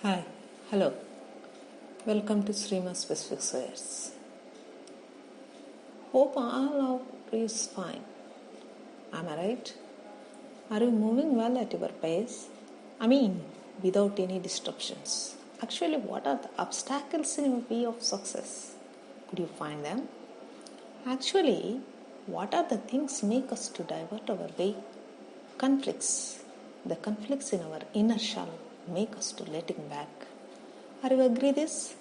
Hi, hello. Welcome to Srima Specific Squares. Hope all of you is fine. Am I right? Are you moving well at your pace? I mean, without any disruptions. Actually, what are the obstacles in your way of success? Could you find them? Actually, what are the things make us to divert our way? Conflicts. The conflicts in our inner shell make us to letting back. Are you agree this?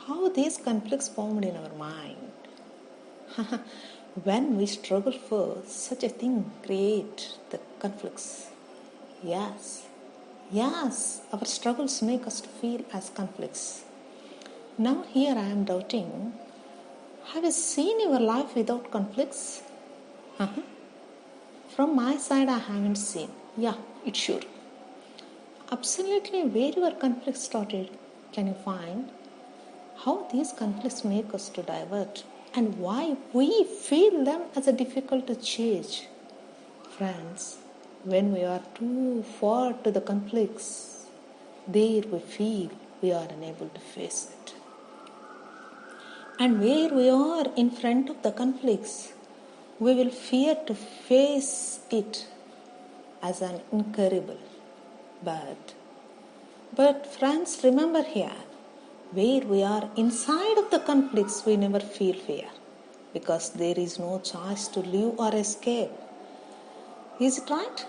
How these conflicts formed in our mind? When we struggle for such a thing, create the conflicts. Yes, our struggles make us to feel as conflicts. Now here I am doubting, have you seen your life without conflicts? From my side I haven't seen. Yeah, it's sure. Absolutely where your conflicts started, can you find? How these conflicts make us to divert and why we feel them as a difficult to change. Friends, when we are too far to the conflicts, there we feel we are unable to face it. And where we are in front of the conflicts, we will fear to face it as an incurable. But friends, remember here, where we are inside of the conflicts, we never feel fear because there is no choice to live or escape. Is it right?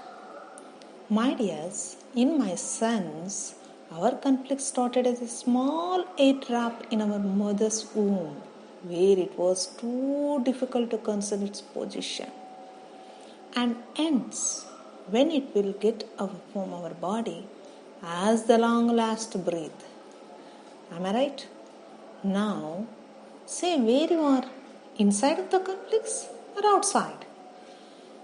My dears, in my sense, our conflict started as a small air trap in our mother's womb, where it was too difficult to conceal its position, and ends when it will get out from our body as the long last breath. Am I right? Now, say where you are, inside of the conflicts or outside.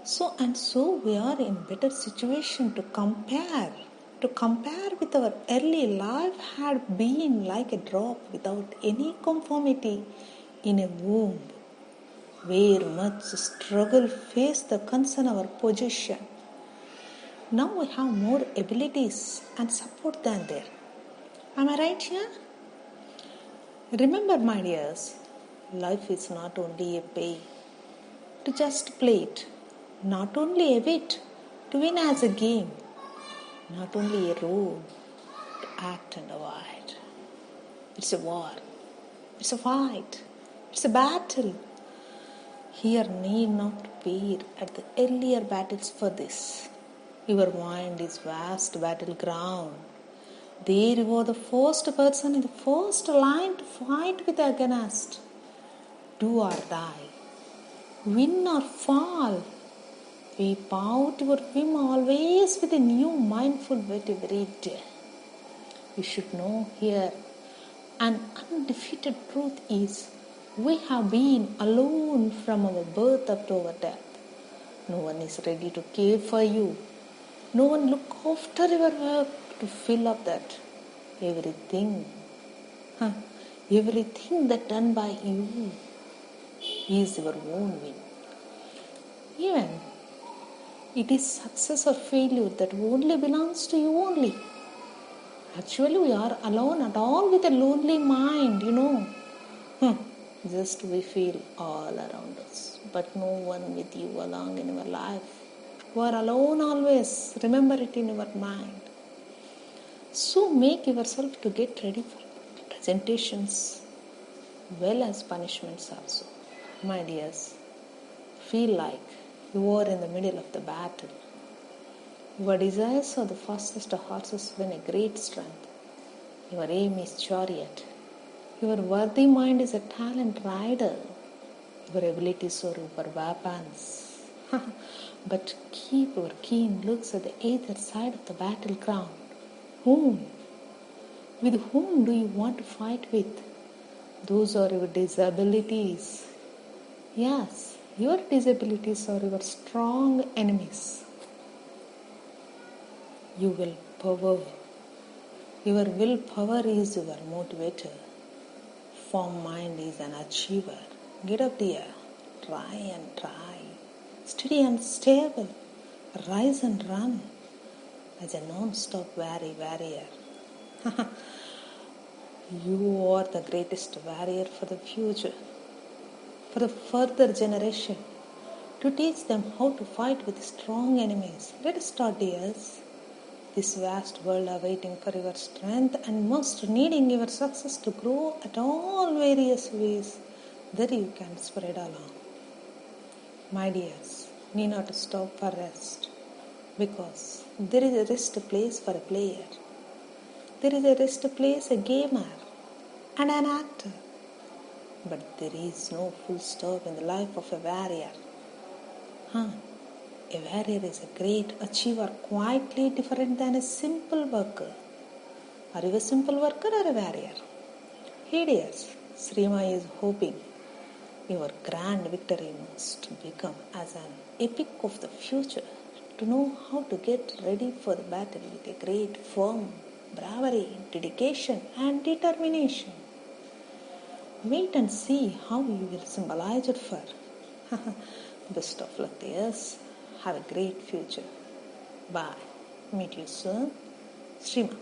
So we are in better situation to compare with our early life had been like a drop without any conformity in a womb, where much struggle faced the concern of our position. Now we have more abilities and support than there. Am I right here? Remember, my dears, life is not only a play to just play it, not only a bit to win as a game, not only a role to act and avoid. It's a war, it's a fight, it's a battle. Here need not fear at the earlier battles for this. Your mind is vast battleground. There you are the first person in the first line to fight with against. Do or die, win or fall. Weep out your whim always with a new mindful wit every day. You should know here an undefeated truth is we have been alone from our birth up to our death. No one is ready to care for you. No one look after your work to fill up that everything. Everything that done by you is your own win. Even it is success or failure that only belongs to you only. Actually, we are alone at all with a lonely mind, Just we feel all around us, but no one with you along in your life. You are alone always. Remember it in your mind. So make yourself to get ready for presentations, well as punishments also. My dears, feel like you are in the middle of the battle. Your desires are the fastest horses win a great strength. Your aim is chariot. Your worthy mind is a talent rider. Your abilities are your weapons. But keep your keen looks at the either side of the battleground. Whom? With whom do you want to fight with? Those are your disabilities. Yes, your disabilities are your strong enemies. You will power. Your willpower is your motivator. Firm mind is an achiever. Get up there. Try and try. Steady and stable. Rise and run. As a non-stop warrior. You are the greatest warrior for the future, for the further generation, to teach them how to fight with strong enemies. Let us start, dears. This vast world awaiting for your strength and most needing your success to grow at all various ways that you can spread along. My dears, need not stop for rest, because there is a rest place for a player. There is a rest place a gamer and an actor. But there is no full stop in the life of a warrior. A warrior is a great achiever, quietly different than a simple worker. Are you a simple worker or a warrior? Hey dears, Srima is hoping your grand victory must become as an epic of the future, to know how to get ready for the battle with a great firm, bravery, dedication and determination. Wait and see how you will symbolize it for. Best of luck, dears. Have a great future. Bye. Meet you soon. Srima.